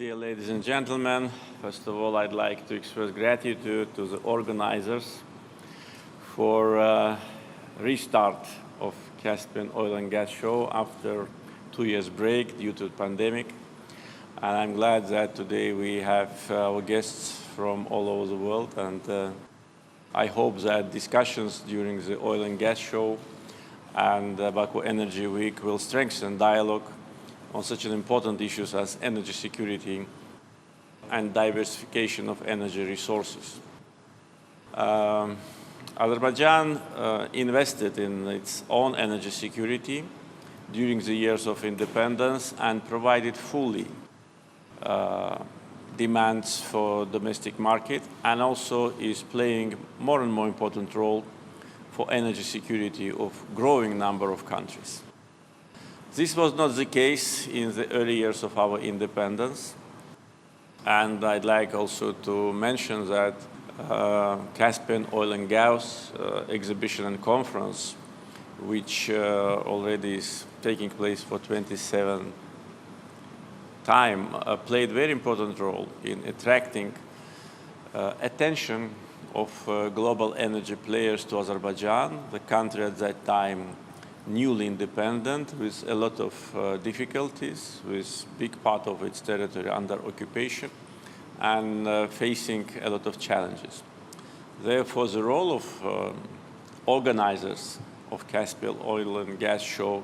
Dear ladies and gentlemen, first of all, I'd like to express gratitude to the organizers for restart of Caspian Oil and Gas Show after 2 years break due to the pandemic. And I'm glad that today we have our guests from all over the world, and I hope that discussions during the Oil and Gas Show and Baku Energy Week will strengthen dialogue on such an important issues as energy security and diversification of energy resources. Azerbaijan invested in its own energy security during the years of independence and provided fully demands for domestic market, and also is playing more and more important role for energy security of growing number of countries. This was not the case in the early years of our independence, and I'd like also to mention that Caspian Oil and Gas exhibition and conference, which already is taking place for 27th time, played very important role in attracting attention of global energy players to Azerbaijan, the country at that time newly independent, with a lot of difficulties, with big part of its territory under occupation, and facing a lot of challenges. Therefore, the role of organizers of Caspian Oil and Gas Show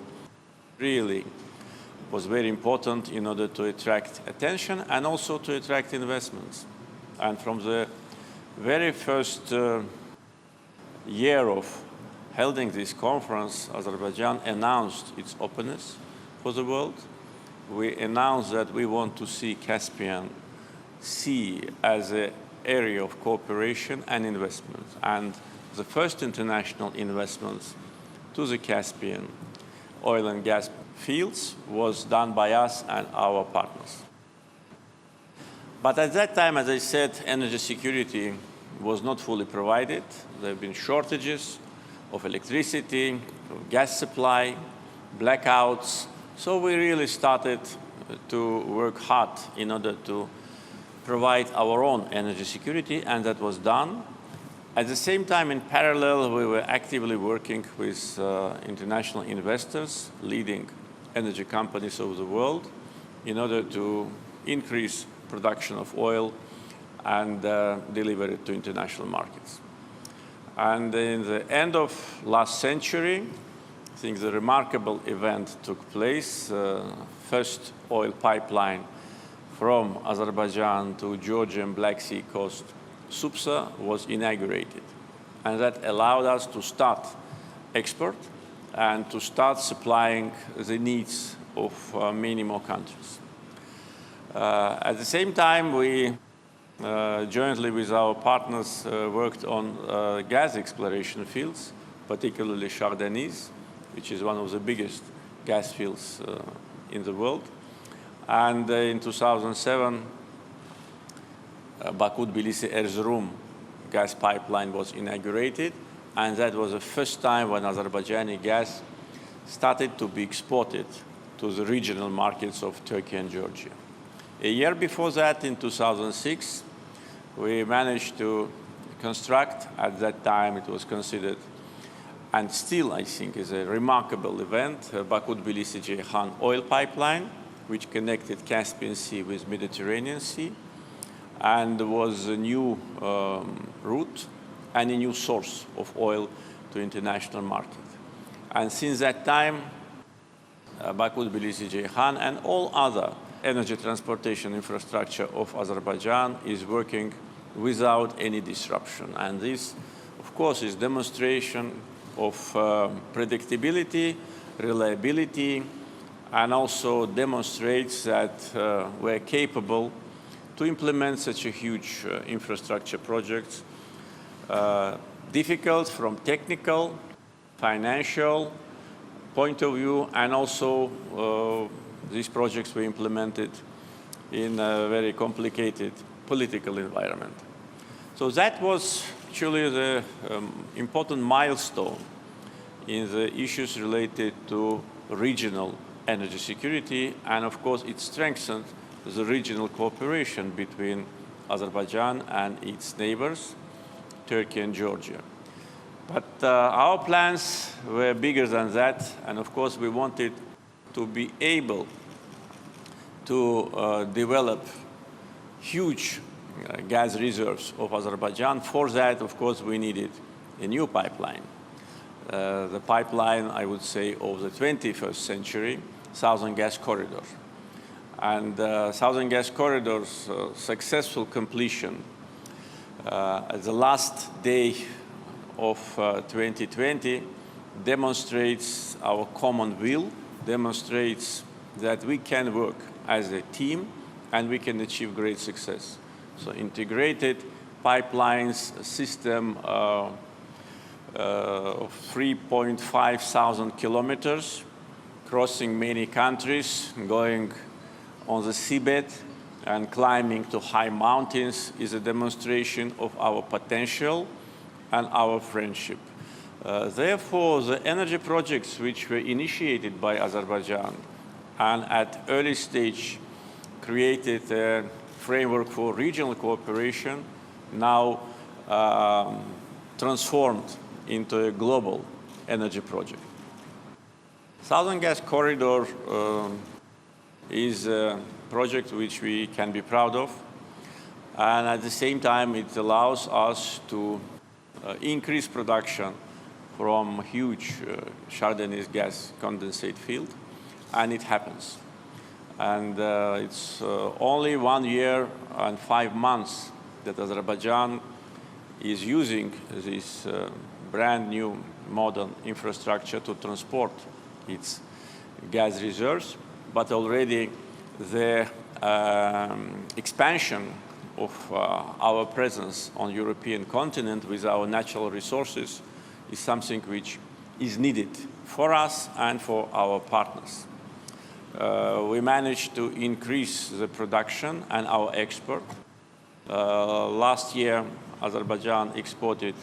really was very important in order to attract attention and also to attract investments. And from the very first year of holding this conference, Azerbaijan announced its openness for the world. We announced that we want to see Caspian Sea as an area of cooperation and investment. And the first international investments to the Caspian oil and gas fields was done by us and our partners. But at that time, as I said, energy security was not fully provided. There have been shortages of electricity, of gas supply, blackouts. So we really started to work hard in order to provide our own energy security, and that was done. At the same time, in parallel, we were actively working with international investors, leading energy companies of the world, in order to increase production of oil and deliver it to international markets. And in the end of last century, I think the remarkable event took place. First oil pipeline from Azerbaijan to Georgian Black Sea coast, Supsa, was inaugurated. And that allowed us to start export and to start supplying the needs of many more countries. At the same time, we jointly with our partners worked on gas exploration fields, particularly Chardonnay, which is one of the biggest gas fields in the world. And in 2007, Baku-Tbilisi-Erzurum gas pipeline was inaugurated, and that was the first time when Azerbaijani gas started to be exported to the regional markets of Turkey and Georgia. A year before that, in 2006, we managed to construct, at that time it was considered, and still I think is a remarkable event, Baku-Tbilisi-Ceyhan oil pipeline, which connected Caspian Sea with Mediterranean Sea, and was a new route and a new source of oil to international market. And since that time, Baku-Tbilisi-Ceyhan and all other energy transportation infrastructure of Azerbaijan is working without any disruption. And this, of course, is demonstration of predictability, reliability, and also demonstrates that we're capable to implement such a huge infrastructure projects, difficult from technical, financial point of view, and also these projects were implemented in a very complicated political environment. So that was actually the important milestone in the issues related to regional energy security, and of course it strengthened the regional cooperation between Azerbaijan and its neighbors, Turkey and Georgia. But our plans were bigger than that, and of course we wanted to be able to develop huge gas reserves of Azerbaijan. For that, of course, we needed a new pipeline. The pipeline, I would say, of the 21st century, Southern Gas Corridor. And Southern Gas Corridor's successful completion at the last day of 2020 demonstrates our common will, demonstrates that we can work as a team and we can achieve great success. So integrated pipelines system of 3.5 thousand kilometers, crossing many countries, going on the seabed and climbing to high mountains is a demonstration of our potential and our friendship. Therefore, the energy projects which were initiated by Azerbaijan and at early stage created a framework for regional cooperation, now transformed into a global energy project. Southern Gas Corridor is a project which we can be proud of, and at the same time it allows us to increase production from huge Chardonnay gas condensate field, and it happens. And it's only 1 year and 5 months that Azerbaijan is using this brand new modern infrastructure to transport its gas reserves, but already the expansion of our presence on European continent with our natural resources is something which is needed for us and for our partners. We managed to increase the production and our export. Last year, Azerbaijan exported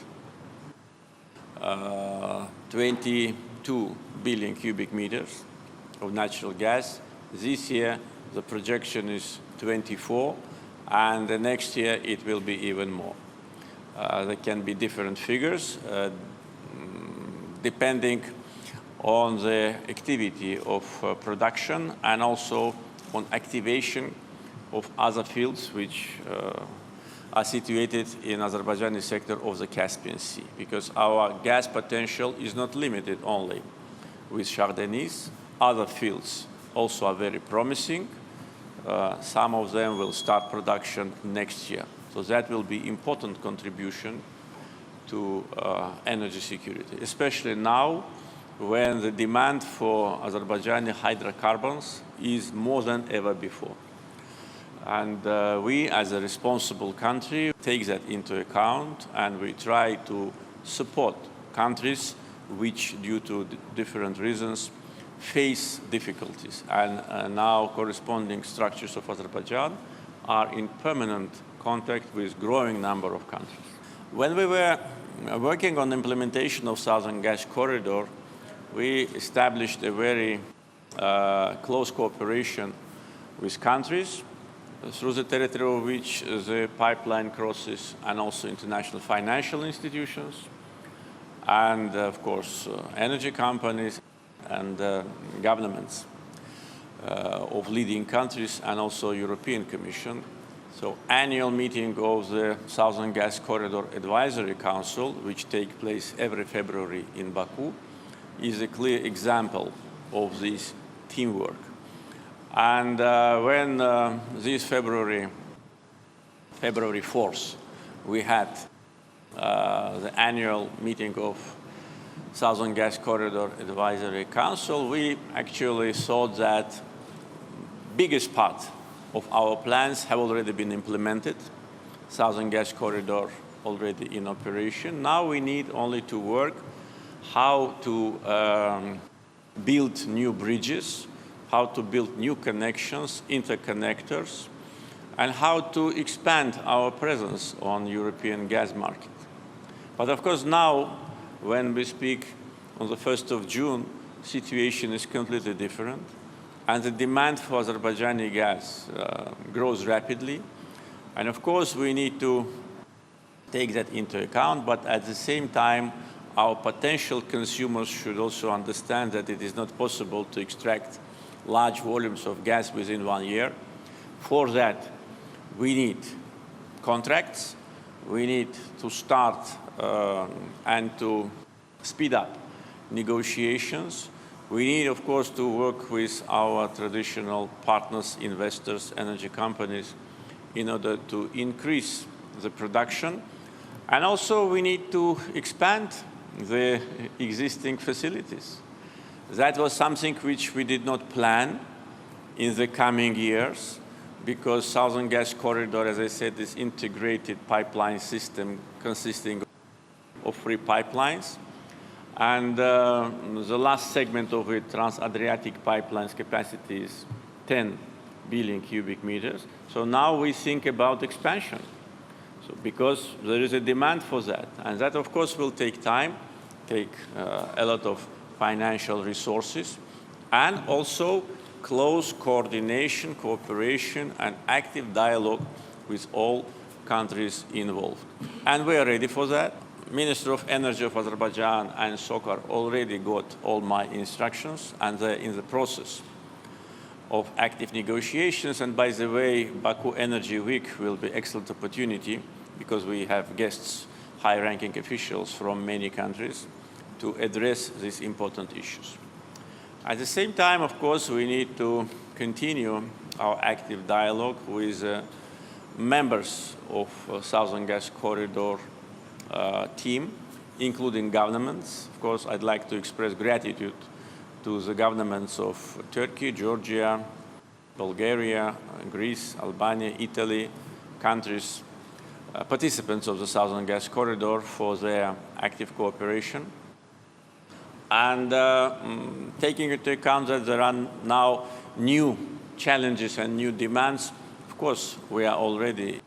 22 billion cubic meters of natural gas. This year, the projection is 24, and the next year it will be even more. There can be different figures depending on the activity of production and also on activation of other fields which are situated in Azerbaijani sector of the Caspian Sea, because our gas potential is not limited only with Chardonnays. Other fields also are very promising. Some of them will start production next year. So that will be important contribution to energy security, especially now when the demand for Azerbaijani hydrocarbons is more than ever before. And we, as a responsible country, take that into account, and we try to support countries which, due to different reasons, face difficulties. And now corresponding structures of Azerbaijan are in permanent contact with growing number of countries. When we were working on the implementation of Southern Gas Corridor, we established a very close cooperation with countries through the territory of which the pipeline crosses, and also international financial institutions, and of course energy companies and governments of leading countries, and also European Commission. So annual meeting of the Southern Gas Corridor Advisory Council, which takes place every February in Baku, is a clear example of this teamwork. And when this February 4th, we had the annual meeting of Southern Gas Corridor Advisory Council, we actually thought that biggest part of our plans have already been implemented. Southern Gas Corridor already in operation. Now we need only to work how to build new bridges, how to build new connections, interconnectors, and how to expand our presence on European gas market. But of course now, when we speak on the 1st of June, situation is completely different. and the demand for Azerbaijani gas grows rapidly. And of course, we need to take that into account, but at the same time, our potential consumers should also understand that it is not possible to extract large volumes of gas within 1 year. For that, we need contracts. We need to start and to speed up negotiations. We need, of course, to work with our traditional partners, investors, energy companies, in order to increase the production. And also, we need to expand the existing facilities. That was something which we did not plan in the coming years, because Southern Gas Corridor, as I said, is integrated pipeline system consisting of 3 pipelines. And the last segment of it, Trans-Adriatic pipelines capacity is 10 billion cubic meters. So now we think about expansion. So because there is a demand for that. And that, of course, will take time, take a lot of financial resources, and also close coordination, cooperation, and active dialogue with all countries involved. And we are ready for that. Minister of Energy of Azerbaijan and SOCAR already got all my instructions, and they're in the process of active negotiations. And by the way, Baku Energy Week will be an excellent opportunity, because we have guests, high-ranking officials from many countries, to address these important issues. At the same time, of course, we need to continue our active dialogue with members of Southern Gas Corridor team, including governments. Of course, I'd like to express gratitude to the governments of Turkey, Georgia, Bulgaria, Greece, Albania, Italy, countries, participants of the Southern Gas Corridor, for their active cooperation. And taking into account that there are now new challenges and new demands, of course, we are already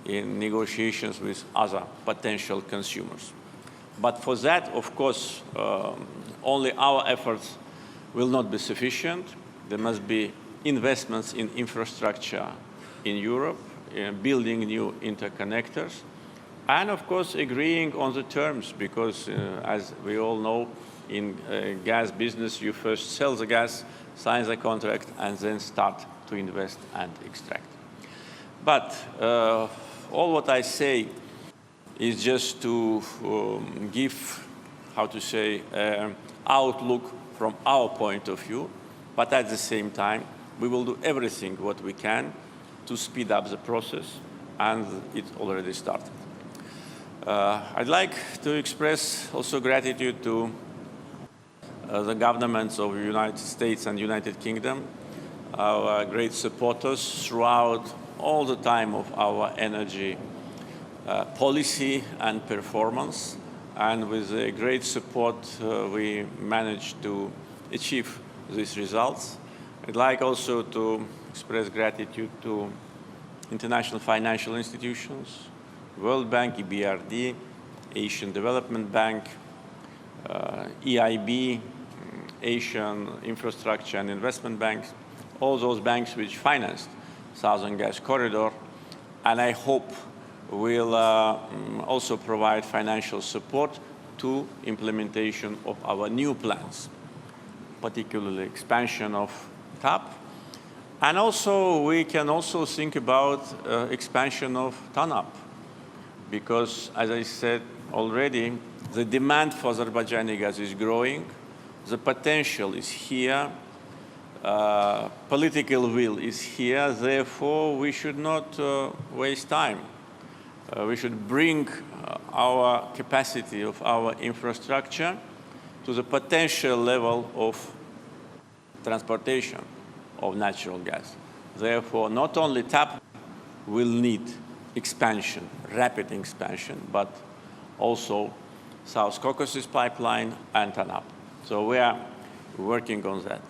in negotiations with other potential consumers. But for that, of course, only our efforts will not be sufficient. There must be investments in infrastructure in Europe, building new interconnectors, and of course agreeing on the terms, because as we all know, in gas business, you first sell the gas, sign the contract, and then start to invest and extract. But all what I say is just to give, how to say, outlook from our point of view, but at the same time, we will do everything what we can to speed up the process, and it already started. I'd like to express also gratitude to the governments of the United States and United Kingdom, our great supporters throughout all the time of our energy policy and performance. And with the great support, we managed to achieve these results. I'd like also to express gratitude to international financial institutions, World Bank, EBRD, Asian Development Bank, EIB, Asian Infrastructure and Investment Banks, all those banks which financed Southern Gas Corridor, and I hope will also provide financial support to implementation of our new plans, particularly expansion of TAP. And also, we can also think about expansion of TANAP, because, as I said already, the demand for Azerbaijani gas is growing, the potential is here, political will is here, therefore we should not waste time. We should bring our capacity of our infrastructure to the potential level of transportation of natural gas. Therefore, not only TAP will need expansion, rapid expansion, but also South Caucasus Pipeline and TANAP. So we are working on that.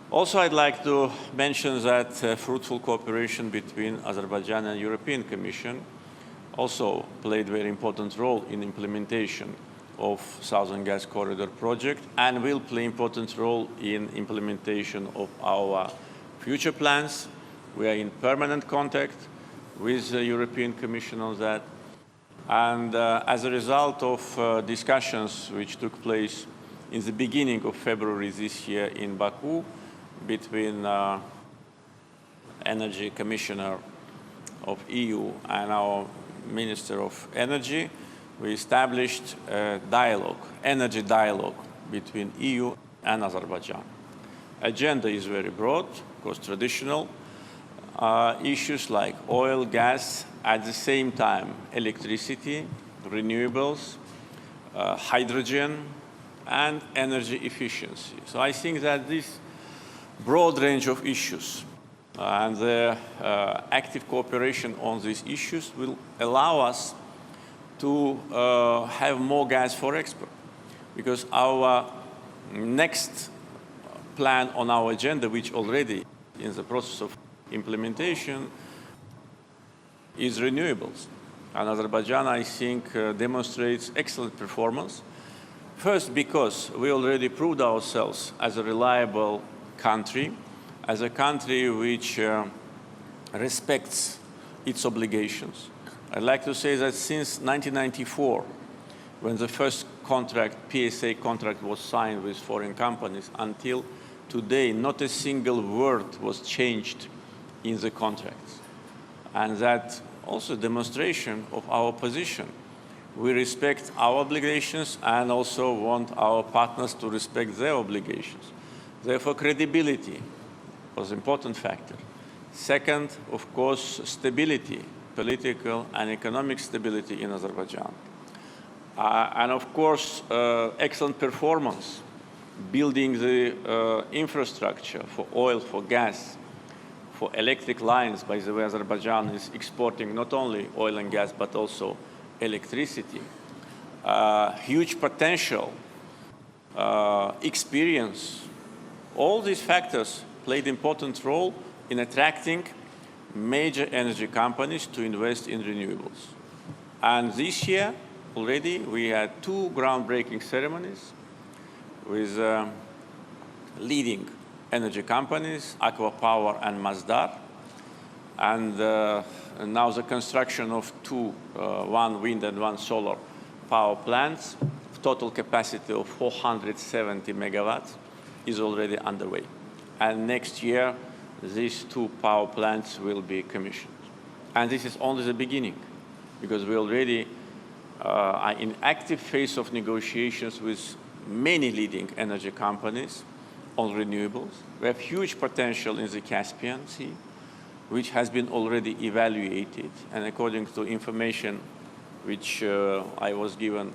Also, I'd like to mention that fruitful cooperation between Azerbaijan and European Commission also played a very important role in implementation of Southern Gas Corridor project and will play an important role in implementation of our future plans. We are in permanent contact with the European Commission on that. And as a result of discussions which took place in the beginning of February this year in Baku between Energy Commissioner of EU and our Minister of Energy, we established a dialogue, energy dialogue between EU and Azerbaijan. Agenda is very broad, of course traditional issues like oil, gas, at the same time electricity, renewables, hydrogen, and energy efficiency. So I think that this broad range of issues and the active cooperation on these issues will allow us to have more gas for export, because our next plan on our agenda, which already in the process of implementation, is renewables. And Azerbaijan, I think, demonstrates excellent performance. First, because we already proved ourselves as a reliable country, as a country which respects its obligations. I'd like to say that since 1994, when the first contract, PSA contract, was signed with foreign companies, until today, not a single word was changed in the contracts. And that also demonstration of our position. We respect our obligations and also want our partners to respect their obligations. Therefore, credibility was an important factor. Second, of course, stability, political and economic stability in Azerbaijan. And of course, excellent performance, building the infrastructure for oil, for gas, for electric lines. By the way, Azerbaijan is exporting not only oil and gas, but also electricity. Huge potential, experience. All these factors played an important role in attracting major energy companies to invest in renewables. And this year, already, we had two groundbreaking ceremonies with leading energy companies, Aqua Power and Masdar. And now the construction of two, one wind and one solar power plants, total capacity of 470 megawatts, is already underway. And next year, these two power plants will be commissioned. And this is only the beginning, because we already are in active phase of negotiations with many leading energy companies on renewables. We have huge potential in the Caspian Sea, which has been already evaluated. And according to information which I was given,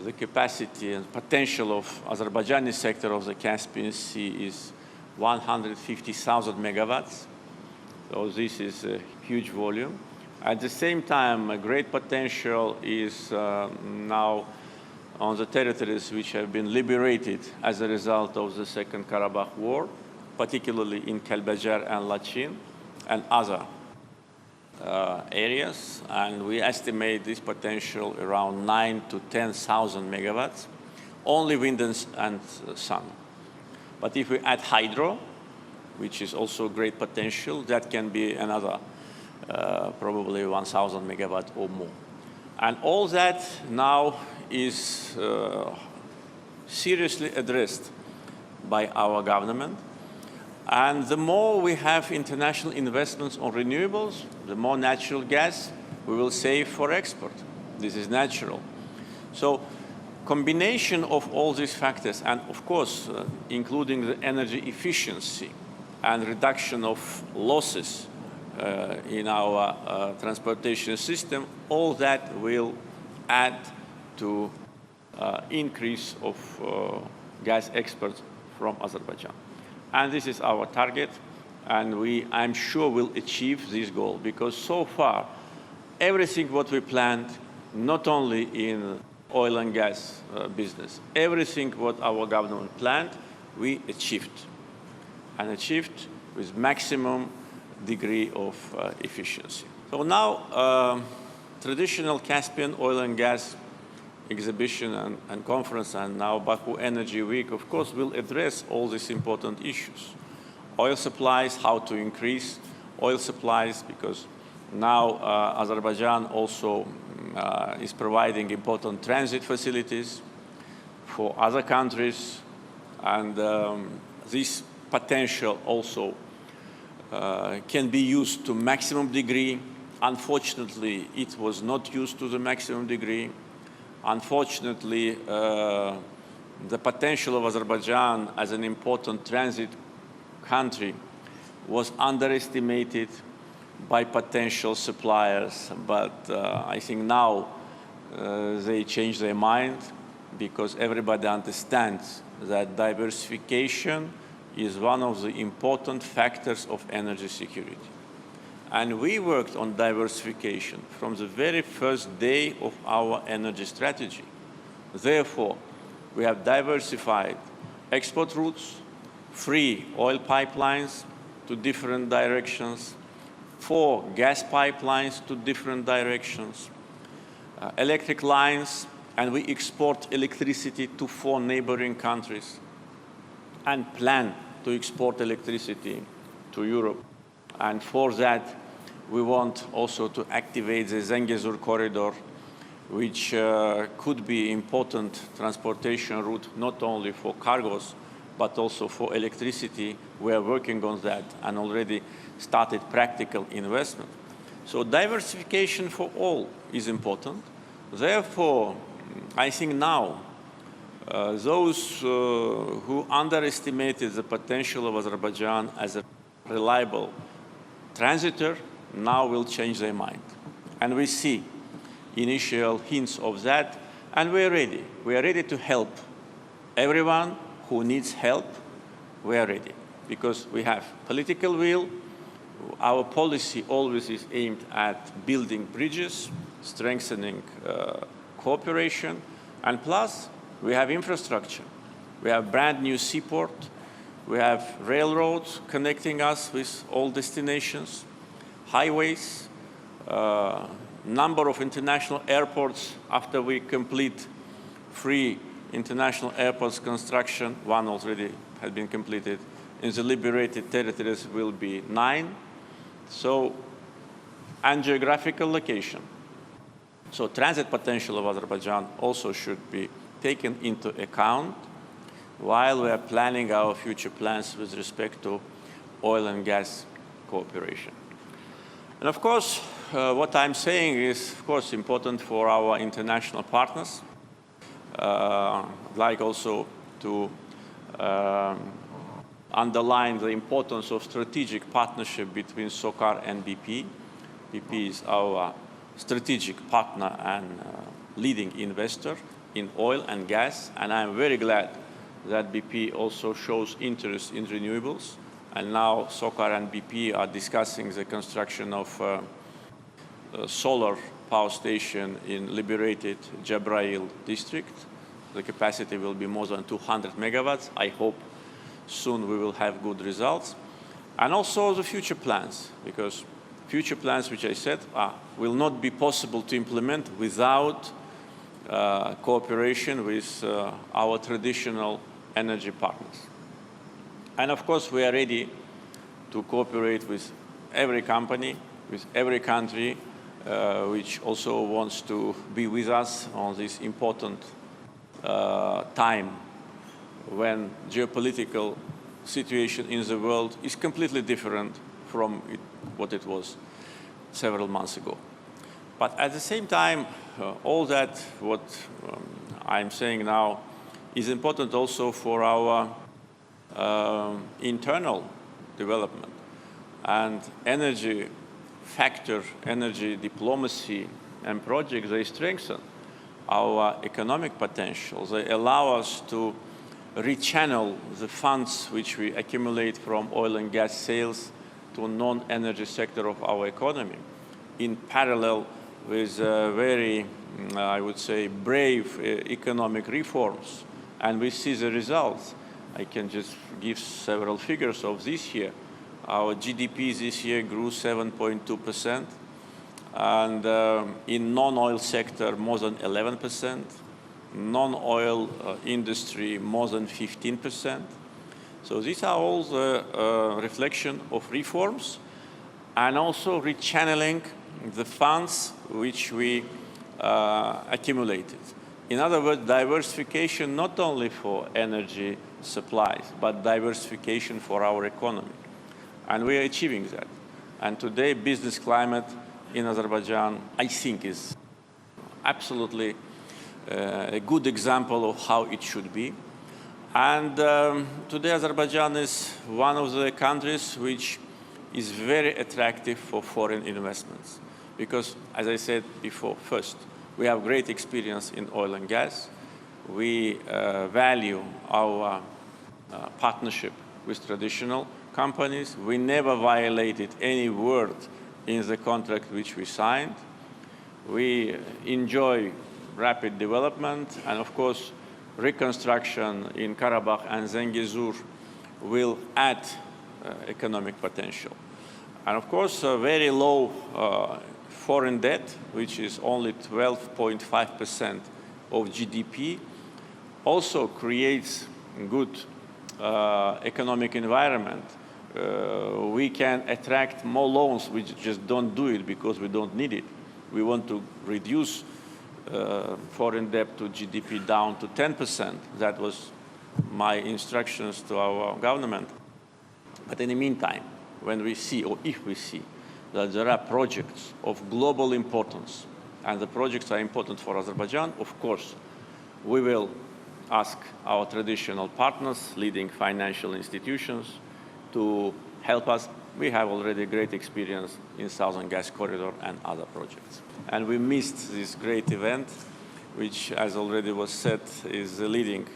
the capacity and potential of Azerbaijani sector of the Caspian Sea is 150,000 megawatts. So this is a huge volume. At the same time, a great potential is now on the territories which have been liberated as a result of the Second Karabakh War, particularly in Kelbecer and Lachin and other areas. And we estimate this potential around 9,000 to 10,000 megawatts, only wind and sun. But if we add hydro, which is also great potential, that can be another probably 1,000 megawatt or more. And all that now is seriously addressed by our government. And the more we have international investments on renewables, the more natural gas we will save for export. This is natural. So combination of all these factors, and of course, including the energy efficiency and reduction of losses in our transportation system, all that will add to increase of gas exports from Azerbaijan. And this is our target, and I'm sure we'll achieve this goal, because so far, everything what we planned, not only in oil and gas business, everything what our government planned, we achieved, and achieved with maximum degree of efficiency. So now, traditional Caspian oil and gas exhibition and conference, and now Baku Energy Week, of course, will address all these important issues. Oil supplies, how to increase oil supplies, because now Azerbaijan also is providing important transit facilities for other countries, and this potential also can be used to maximum degree. Unfortunately, it was not used to the maximum degree. Unfortunately, the potential of Azerbaijan as an important transit country was underestimated by potential suppliers, but I think now they changed their mind, because everybody understands that diversification is one of the important factors of energy security. And we worked on diversification from the very first day of our energy strategy. Therefore, we have diversified export routes, free oil pipelines to different directions, 4 gas pipelines to different directions, electric lines, and we export electricity to 4 neighboring countries, and plan to export electricity to Europe. And for that, we want also to activate the Zengezur corridor, which could be important transportation route, not only for cargos, but also for electricity. We are working on that and already started practical investment. So diversification for all is important. Therefore, I think now those who underestimated the potential of Azerbaijan as a reliable transitor now will change their mind. And we see initial hints of that, and we are ready. We are ready to help everyone who needs help. We are ready, because we have political will. Our policy always is aimed at building bridges, strengthening cooperation, and plus we have infrastructure. We have brand new seaport. We have railroads connecting us with all destinations, highways, number of international airports. After we complete 3 international airports construction, 1 already has been completed. In the liberated territories will be 9. So, and geographical location. So transit potential of Azerbaijan also should be taken into account while we are planning our future plans with respect to oil and gas cooperation. And of course, what I'm saying is, of course, important for our international partners. I'd like also to underline the importance of strategic partnership between SOCAR and BP. BP is our strategic partner and leading investor in oil and gas, and I'm very glad that BP also shows interest in renewables. And now SOCAR and BP are discussing the construction of a solar power station in liberated Jabrail district. The capacity will be more than 200 megawatts. I hope soon we will have good results. And also the future plans, because future plans, which I said, will not be possible to implement without cooperation with our traditional energy partners. And of course, we are ready to cooperate with every company, with every country, which also wants to be with us on this important time when geopolitical situation in the world is completely different from what it was several months ago. But at the same time, all that what I'm saying now is important also for our internal development. And energy factor, energy diplomacy and projects, they strengthen our economic potential. They allow us to rechannel the funds which we accumulate from oil and gas sales to non-energy sector of our economy, in parallel with very, I would say, brave economic reforms. And we see the results. I can just give several figures of this year. Our GDP this year grew 7.2%, and in non-oil sector more than 11%. non-oil industry more than 15%. So these are all the reflection of reforms and also rechanneling the funds which we accumulated. In other words, diversification not only for energy supplies, but diversification for our economy. And we are achieving that. And today, business climate in Azerbaijan, I think, is absolutely a good example of how it should be. And today, Azerbaijan is one of the countries which is very attractive for foreign investments. Because, as I said before, first, we have great experience in oil and gas. We value our partnership with traditional companies. We never violated any word in the contract which we signed. We enjoy rapid development, and of course, reconstruction in Karabakh and Zengezur will add economic potential. And of course, a very low foreign debt, which is only 12.5% of GDP, also creates good economic environment. We can attract more loans. We just don't do it because we don't need it. We want to reduce foreign debt to GDP down to 10%. That was my instructions to our government. But in the meantime, when we see, or if we see, that there are projects of global importance, and the projects are important for Azerbaijan, of course, we will ask our traditional partners, leading financial institutions, to help us. We have already great experience in Southern Gas Corridor and other projects. And we missed this great event, which, as already was said, is the leading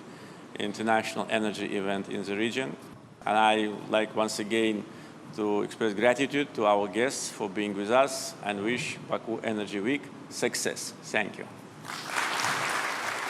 international energy event in the region. And I like once again to express gratitude to our guests for being with us and wish Baku Energy Week success. Thank you.